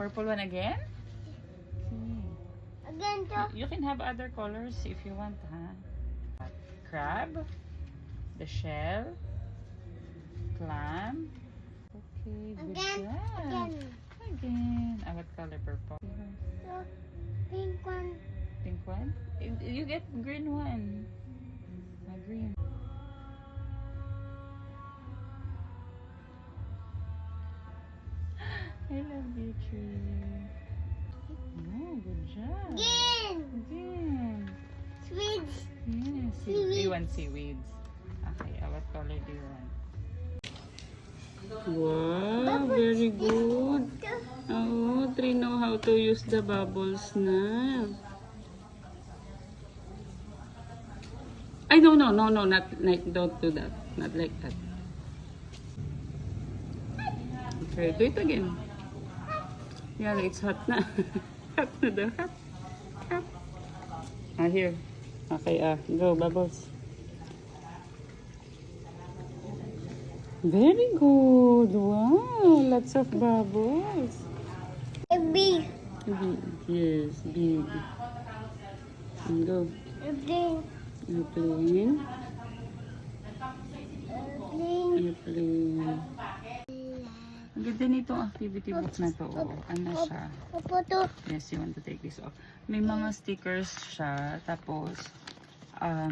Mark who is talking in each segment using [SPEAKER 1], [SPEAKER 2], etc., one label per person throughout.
[SPEAKER 1] Purple one again?
[SPEAKER 2] Again, to.
[SPEAKER 1] You can have other colors if you want, huh? Crab, the shell, clam. Okay, good
[SPEAKER 2] Again.
[SPEAKER 1] job.
[SPEAKER 2] Again.
[SPEAKER 1] Again. What color? Purple.
[SPEAKER 2] So, pink one.
[SPEAKER 1] Pink one? You get green one. Green. I love you, tree. Oh, good job.
[SPEAKER 2] Again.
[SPEAKER 1] Again.
[SPEAKER 2] Sweets.
[SPEAKER 1] Yes.
[SPEAKER 2] Seaweeds.
[SPEAKER 1] You want seaweeds. Okay, what color do you want? Wow, very good. Oh, Tree know how to use the bubbles na. Ay, no, not like, don't do that. Not like that. Okay, do it again. Yeah, it's hot na. Hot na daw, hot. Hot. Here. Okay, go, bubbles. Very good. Wow, lots of bubbles.
[SPEAKER 2] A big.
[SPEAKER 1] Big. Yes, big. And go.
[SPEAKER 2] A green.
[SPEAKER 1] Airplane.
[SPEAKER 2] Green.
[SPEAKER 1] Airplane. Ang ganda nitong activity book na to. Ano siya?
[SPEAKER 2] Opo to.
[SPEAKER 1] Yes, you want to take this off. May mga stickers siya. Tapos,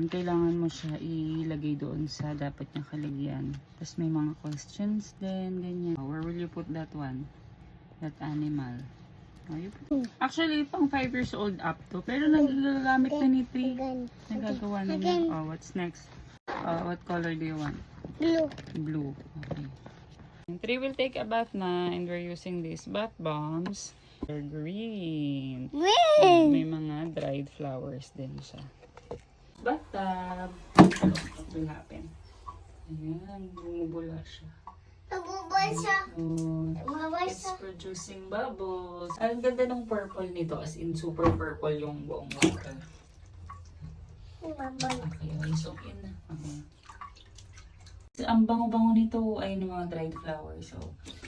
[SPEAKER 1] kailangan mo siya ilagay doon sa dapat niyang kalagyan. Tapos may mga questions din, ganyan. Where will you put that one? That animal. Actually, pang 5 years old up to. Pero nagagamit na ni Tree.
[SPEAKER 2] Again.
[SPEAKER 1] Nagagawa na niya. Oh, what's next? What color do you want?
[SPEAKER 2] Blue.
[SPEAKER 1] Blue. Okay. And Tree will take a bath na and we're using these bath bombs. They're green.
[SPEAKER 2] Green.
[SPEAKER 1] May mga dried flowers din siya. Bathtub. What will happen? Ayan, bumubula siya.
[SPEAKER 2] Nabubay siya.
[SPEAKER 1] Oh,
[SPEAKER 2] Nabubay
[SPEAKER 1] it's
[SPEAKER 2] siya.
[SPEAKER 1] producing bubbles. Ang ganda ng purple nito, as in super purple yung buong water.
[SPEAKER 2] Nabubay.
[SPEAKER 1] Okay, soak in na. Okay. Ang bango-bango nito ay ng mga dried flowers. So,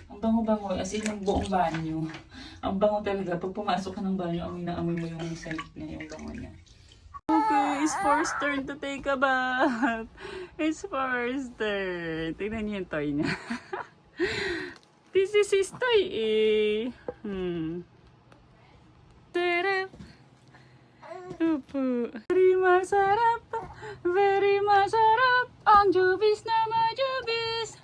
[SPEAKER 1] ang bango-bango, as in yung buong banyo. Ang bango talaga. Pag pumasok ka ng banyo, amoy na amoy mo yung scent niya, yung bango niya. Okay, it's For's turn to take a bath. It's For's turn. Tingnan niyo yung toy niya. This is his toy eh. Sarap. Opo. Very masarap ang jubis na majubis.